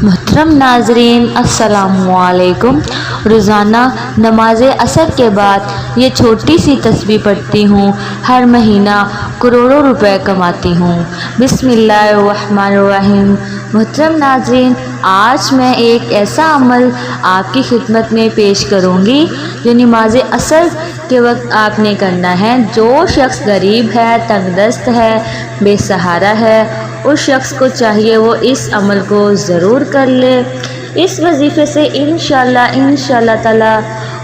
محترم ناظرین السلام علیکم۔ روزانہ نماز عصر کے بعد یہ چھوٹی سی تسبیح پڑھتی ہوں، ہر مہینہ کروڑوں روپے کماتی ہوں۔ بسم اللہ الرحمن الرحیم۔ محترم ناظرین، آج میں ایک ایسا عمل آپ کی خدمت میں پیش کروں گی جو نماز عصر کے وقت آپ نے کرنا ہے۔ جو شخص غریب ہے، تنگ دست ہے، بے سہارا ہے، اس شخص کو چاہیے وہ اس عمل کو ضرور کر لے۔ اس وظیفے سے انشاءاللہ تعالی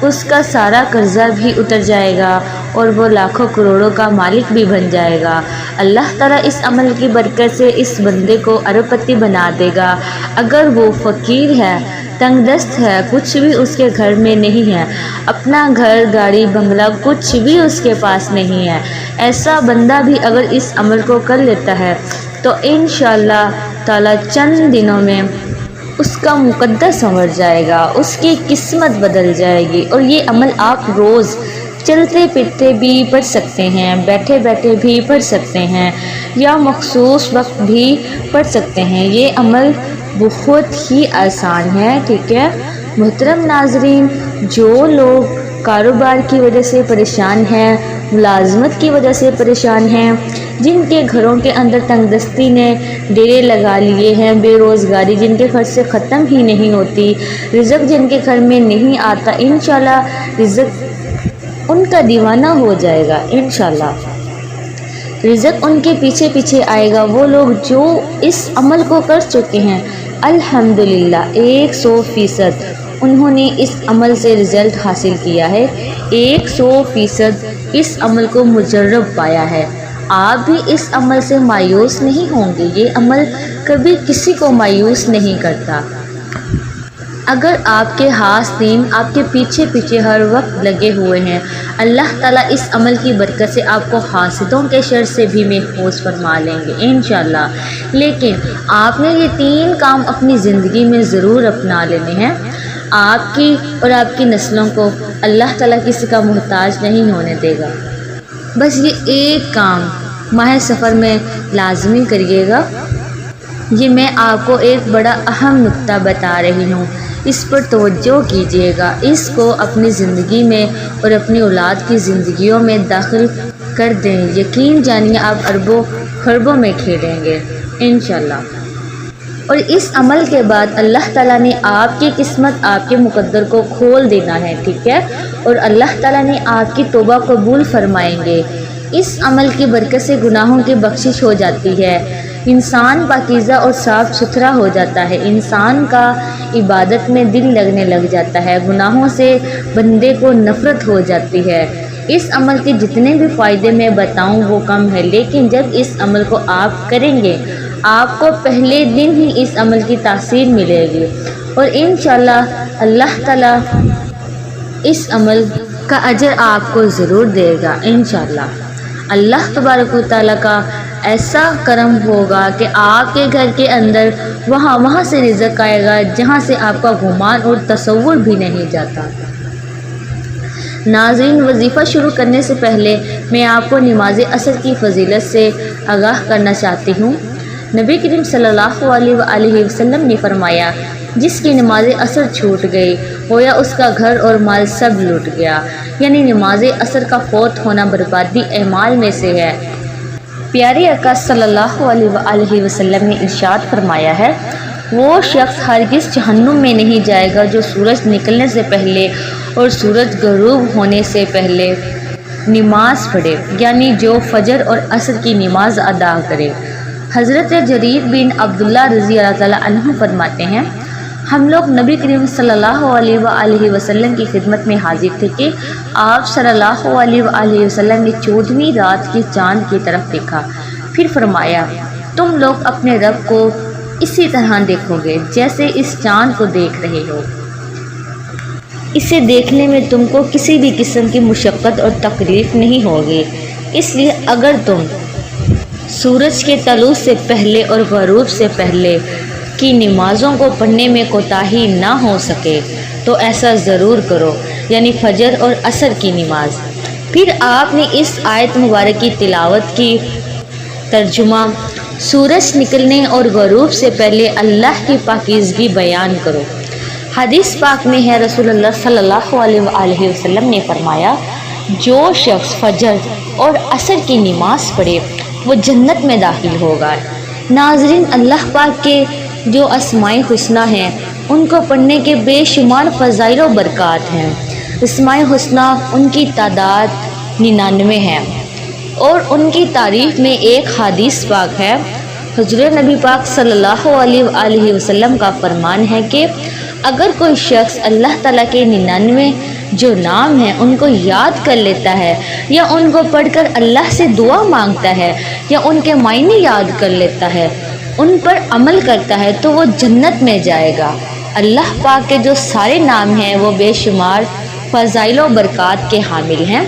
اس کا سارا قرضہ بھی اتر جائے گا اور وہ لاکھوں کروڑوں کا مالک بھی بن جائے گا۔ اللہ تعالیٰ اس عمل کی برکت سے اس بندے کو ارب پتی بنا دے گا۔ اگر وہ فقیر ہے، تنگ دست ہے، کچھ بھی اس کے گھر میں نہیں ہے، اپنا گھر گاڑی بنگلہ کچھ بھی اس کے پاس نہیں ہے، ایسا بندہ بھی اگر اس عمل کو کر لیتا ہے تو انشاءاللہ تعالی چند دنوں میں اس کا مقدر سنور جائے گا، اس کی قسمت بدل جائے گی۔ اور یہ عمل آپ روز چلتے پھرتے بھی پڑھ سکتے ہیں، بیٹھے بیٹھے بھی پڑھ سکتے ہیں، یا مخصوص وقت بھی پڑھ سکتے ہیں۔ یہ عمل بہت ہی آسان ہے، ٹھیک ہے۔ محترم ناظرین، جو لوگ کاروبار کی وجہ سے پریشان ہیں، ملازمت کی وجہ سے پریشان ہیں، جن کے گھروں کے اندر تنگ دستی نے ڈیرے لگا لیے ہیں، بے روزگاری جن کے خرچ سے ختم ہی نہیں ہوتی، رزق جن کے گھر میں نہیں آتا، انشاءاللہ رزق ان کا دیوانہ ہو جائے گا، انشاءاللہ رزق ان کے پیچھے پیچھے آئے گا۔ وہ لوگ جو اس عمل کو کر چکے ہیں، الحمدللہ 100% انہوں نے اس عمل سے رزلٹ حاصل کیا ہے، 100% اس عمل کو مجرب پایا ہے۔ آپ بھی اس عمل سے مایوس نہیں ہوں گے۔ یہ عمل کبھی کسی کو مایوس نہیں کرتا۔ اگر آپ کے حاسدین آپ کے پیچھے پیچھے ہر وقت لگے ہوئے ہیں، اللہ تعالیٰ اس عمل کی برکت سے آپ کو حاسدوں کے شر سے بھی محفوظ فرما لیں گے انشاءاللہ۔ لیکن آپ نے یہ 3 کام اپنی زندگی میں ضرور اپنا لینے ہیں۔ آپ کی اور آپ کی نسلوں کو اللہ تعالیٰ کسی کا محتاج نہیں ہونے دے گا۔ بس یہ ایک کام ماہ سفر میں لازمی کریے گا۔ یہ میں آپ کو ایک بڑا اہم نکتہ بتا رہی ہوں، اس پر توجہ کیجیے گا۔ اس کو اپنی زندگی میں اور اپنی اولاد کی زندگیوں میں داخل کر دیں، یقین جانیے آپ اربوں خربوں میں کھیلیں گے انشاءاللہ۔ اور اس عمل کے بعد اللہ تعالیٰ نے آپ کی قسمت، آپ کے مقدر کو کھول دینا ہے، ٹھیک ہے۔ اور اللہ تعالیٰ نے آپ کی توبہ قبول فرمائیں گے۔ اس عمل کی برکت سے گناہوں کی بخشش ہو جاتی ہے، انسان پاکیزہ اور صاف ستھرا ہو جاتا ہے، انسان کا عبادت میں دل لگنے لگ جاتا ہے، گناہوں سے بندے کو نفرت ہو جاتی ہے۔ اس عمل کے جتنے بھی فائدے میں بتاؤں وہ کم ہے، لیکن جب اس عمل کو آپ کریں گے آپ کو پہلے دن ہی اس عمل کی تاثیر ملے گی، اور انشاءاللہ اللہ تعالیٰ اس عمل کا اجر آپ کو ضرور دے گا انشاءاللہ۔ اللہ تبارک و تعالیٰ کا ایسا کرم ہوگا کہ آپ کے گھر کے اندر وہاں سے رزق آئے گا جہاں سے آپ کا گمان اور تصور بھی نہیں جاتا۔ ناظرین، وظیفہ شروع کرنے سے پہلے میں آپ کو نماز عصر کی فضیلت سے آگاہ کرنا چاہتی ہوں۔ نبی کریم صلی اللہ علیہ وآلہ وسلم نے فرمایا، جس کی نماز عصر چھوٹ گئی گویا اس کا گھر اور مال سب لوٹ گیا، یعنی نماز عصر کا فوت ہونا بربادی اعمال میں سے ہے۔ پیارے آقا صلی اللہ علیہ وآلہ وسلم نے ارشاد فرمایا ہے، وہ شخص ہرگز جہنم میں نہیں جائے گا جو سورج نکلنے سے پہلے اور سورج غروب ہونے سے پہلے نماز پڑھے، یعنی جو فجر اور عصر کی نماز ادا کرے۔ حضرت جریر بن عبداللہ رضی اللہ تعالیٰ عنہ فرماتے ہیں، ہم لوگ نبی کریم صلی اللہ علیہ وآلہ وسلم کی خدمت میں حاضر تھے کہ آپ صلی اللہ علیہ وآلہ وسلم نے 14ویں رات کی چاند کی طرف دیکھا، پھر فرمایا، تم لوگ اپنے رب کو اسی طرح دیکھو گے جیسے اس چاند کو دیکھ رہے ہو۔ اسے دیکھنے میں تم کو کسی بھی قسم کی مشقت اور تکلیف نہیں ہوگی، اس لیے اگر تم سورج کے طلوع سے پہلے اور غروب سے پہلے کی نمازوں کو پڑھنے میں کوتاہی نہ ہو سکے تو ایسا ضرور کرو، یعنی فجر اور عصر کی نماز۔ پھر آپ نے اس آیت مبارک کی تلاوت کی، ترجمہ سورج نکلنے اور غروب سے پہلے اللہ کی پاکیزگی بیان کرو۔ حدیث پاک میں ہے، رسول اللہ صلی اللہ علیہ وآلہ وسلم نے فرمایا، جو شخص فجر اور عصر کی نماز پڑھے وہ جنت میں داخل ہوگا۔ ناظرین، اللہ پاک کے جو اسماء حسنہ ہیں ان کو پڑھنے کے بے شمار فضائل و برکات ہیں۔ اسماء حسنہ ان کی تعداد 99 ہے اور ان کی تعریف میں ایک حدیث پاک ہے۔ حضور نبی پاک صلی اللہ علیہ وآلہ وسلم کا فرمان ہے کہ اگر کوئی شخص اللہ تعالیٰ کے 99 جو نام ہیں ان کو یاد کر لیتا ہے یا ان کو پڑھ کر اللہ سے دعا مانگتا ہے یا ان کے معنی یاد کر لیتا ہے، ان پر عمل کرتا ہے تو وہ جنت میں جائے گا۔ اللہ پاک کے جو سارے نام ہیں وہ بے شمار فضائل و برکات کے حامل ہیں،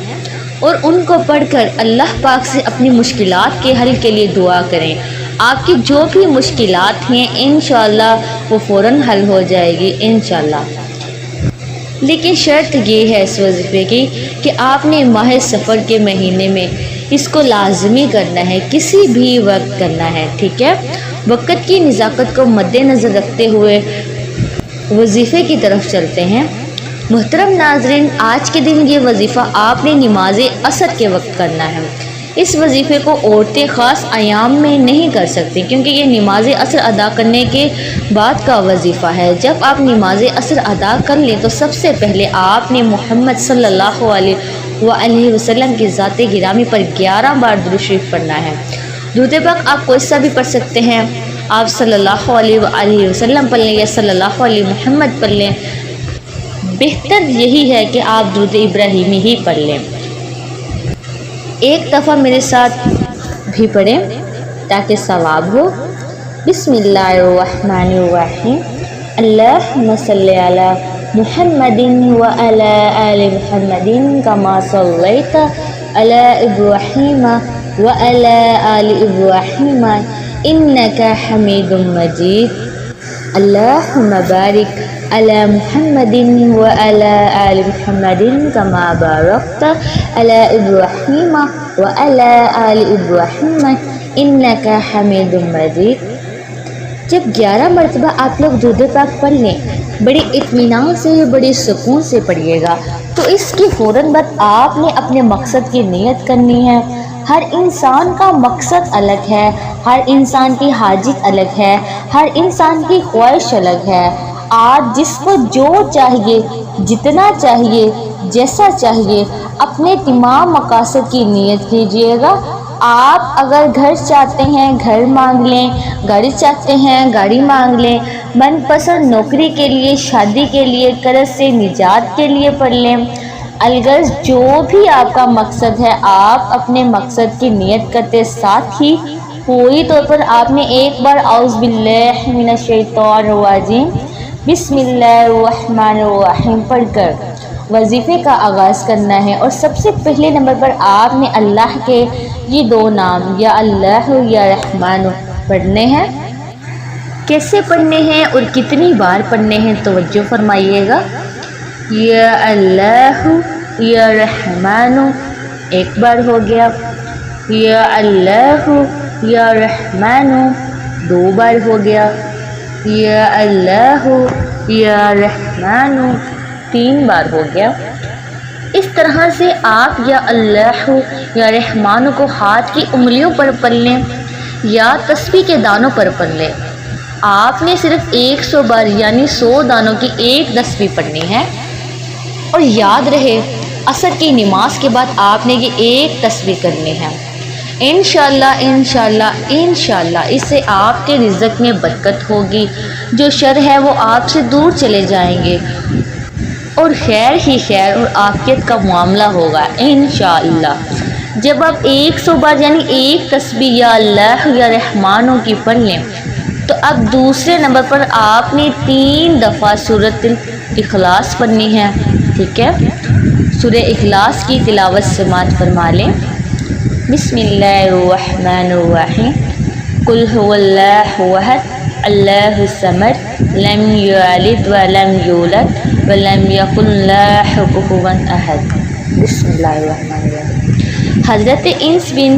اور ان کو پڑھ کر اللہ پاک سے اپنی مشکلات کے حل کے لیے دعا کریں۔ آپ کی جو بھی مشکلات ہیں انشاءاللہ وہ فوراً حل ہو جائے گی انشاءاللہ۔ لیکن شرط یہ ہے اس وظیفے کی کہ آپ نے ماہ سفر کے مہینے میں اس کو لازمی کرنا ہے، کسی بھی وقت کرنا ہے، ٹھیک ہے؟ وقت کی نزاکت کو مد نظر رکھتے ہوئے وظیفے کی طرف چلتے ہیں۔ محترم ناظرین، آج کے دن یہ وظیفہ آپ نے نماز عصر کے وقت کرنا ہے۔ اس وظیفے کو عورتیں خاص ایام میں نہیں کر سکتی کیونکہ یہ نماز عصر ادا کرنے کے بعد کا وظیفہ ہے۔ جب آپ نماز عصر ادا کر لیں تو سب سے پہلے آپ نے محمد صلی اللہ علیہ وآلہ وسلم کی ذات گرامی پر 11 بار درود شریف پڑھنا ہے۔ درود پاک آپ کوئی سا بھی پڑھ سکتے ہیں، آپ صلی اللہ علیہ وآلہ وسلم پڑھ لیں یا صلی اللہ علیہ محمد پڑھ لیں، بہتر یہی ہے کہ آپ درود ابراہیمی ہی پڑھ لیں۔ ایک دفعہ میرے ساتھ بھی پڑھیں تاکہ ثواب ہو۔ بسم اللہ الرحمن الرحیم، اللہم صلی علی محمد وعلی آل محمد کما صلیت علی ابراہیم وعلی آل ابراہیم انک حمید مجید، اللہم بارک علی محمد وعلی آل محمد کما بارکت علی ابراہیم وعلی آل ابراہیم انک حمید مجید۔ جب 11 مرتبہ آپ لوگ درود پاک پڑھ لیں، بڑے اطمینان سے، بڑے سکون سے پڑھیے گا، تو اس کی فوراً بعد آپ نے اپنے مقصد کی نیت کرنی ہے۔ ہر انسان کا مقصد الگ ہے، ہر انسان کی حاجت الگ ہے، ہر انسان کی خواہش الگ ہے۔ آج جس کو جو چاہیے، جتنا چاہیے، جیسا چاہیے، اپنے تمام مقاصد کی نیت کیجیے گا۔ آپ اگر گھر چاہتے ہیں گھر مانگ لیں، گاڑی چاہتے ہیں گاڑی مانگ لیں، من پسند نوکری کے لیے، شادی کے لیے، قرض سے نجات کے لیے پڑھ لیں۔ الغرض جو بھی آپ کا مقصد ہے، آپ اپنے مقصد کی نیت کرتے ساتھ ہی پوری طور پر آپ نے ایک بار اعوذ باللہ من الشیطان الرجیم بسم اللہ الرحمن الرحیم پڑھ کر وظیفے کا آغاز کرنا ہے۔ اور سب سے پہلے نمبر پر آپ نے اللہ کے یہ 2 نام یا اللہ یا رحمان پڑھنے ہیں۔ کیسے پڑھنے ہیں اور کتنی بار پڑھنے ہیں توجہ فرمائیے گا۔ یا اللہ یا رحمان ایک بار ہو گیا، یا اللہ یا رحمان 2 بار ہو گیا، یا اللہ یا رحمان 3 بار ہو گیا۔ اس طرح سے آپ یا اللہ یا رحمان کو ہاتھ کی انگلیوں پر پڑھ لیں یا تسبیح کے دانوں پر پڑھ لیں۔ آپ نے صرف 100 بار یعنی 100 دانوں کی ایک تسبیح پڑھنی ہے۔ اور یاد رہے عصر کی نماز کے بعد آپ نے یہ ایک تسبیح کرنی ہے۔ انشاءاللہ انشاءاللہ انشاءاللہ اس سے آپ کے رزق میں برکت ہوگی، جو شر ہے وہ آپ سے دور چلے جائیں گے اور خیر ہی خیر اور عافیت کا معاملہ ہوگا انشاءاللہ۔ جب آپ 100 بار یعنی ایک تسبیح یا اللہ یا رحمانوں کی پڑھ لیں تو اب دوسرے نمبر پر آپ نے 3 دفعہ سورۃ الاخلاص پڑھنی ہے، ٹھیک ہے؟ سورہ اخلاص کی تلاوت سماعت فرما لیں۔ بسم اللہ الرحمن الرحیم، قل هو اللہ احد اللہ الصمد لم یلد ولم یولد ولم یکن لہ کفوا احد۔ بسم اللہ الرحمن الرحیم۔ حضرت انس بن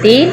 3,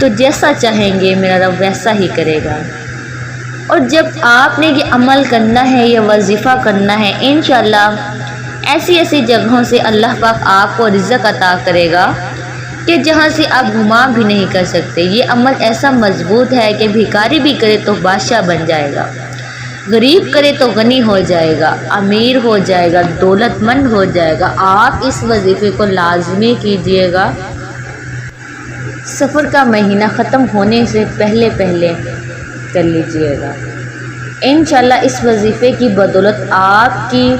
تو جیسا چاہیں گے میرا رب ویسا ہی کرے گا۔ اور جب آپ نے یہ عمل کرنا ہے، یہ وظیفہ کرنا ہے، انشاءاللہ ایسی ایسی جگہوں سے اللہ پاک آپ کو رزق عطا کرے گا کہ جہاں سے آپ گھما بھی نہیں کر سکتے۔ یہ عمل ایسا مضبوط ہے کہ بھکاری بھی کرے تو بادشاہ بن جائے گا، غریب کرے تو غنی ہو جائے گا، امیر ہو جائے گا، دولت مند ہو جائے گا۔ آپ اس وظیفے کو لازمی کیجئے گا۔ سفر کا مہینہ ختم ہونے سے پہلے کر لیجئے گا۔ انشاءاللہ اس وظیفے کی بدولت آپ کی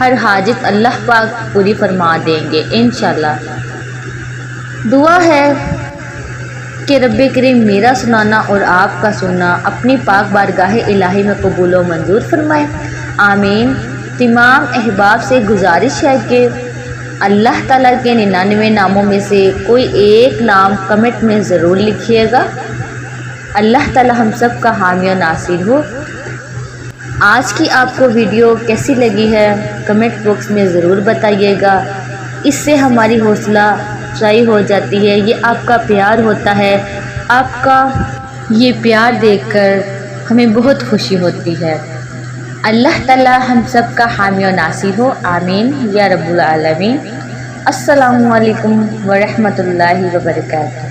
ہر حاجت اللہ پاک پوری فرما دیں گے انشاءاللہ۔ دعا ہے کہ رب کریم میرا سنانا اور آپ کا سننا اپنی پاک بارگاہ الہی میں قبول و منظور فرمائے، آمین۔ تمام احباب سے گزارش ہے کہ اللہ تعالیٰ کے 99 ناموں میں سے کوئی ایک نام کمنٹ میں ضرور لکھیے گا۔ اللہ تعالیٰ ہم سب کا حامی و ناصر ہو۔ آج کی آپ کو ویڈیو کیسی لگی ہے کمنٹ باکس میں ضرور بتائیے گا، اس سے ہماری حوصلہ افزائی ہو جاتی ہے۔ یہ آپ کا پیار ہوتا ہے، آپ کا یہ پیار دیکھ کر ہمیں بہت خوشی ہوتی ہے۔ اللہ تعالیٰ ہم سب کا حامی و ناصر ہو، آمین یا رب العالمین۔ السلام علیکم ورحمۃ اللہ وبرکاتہ۔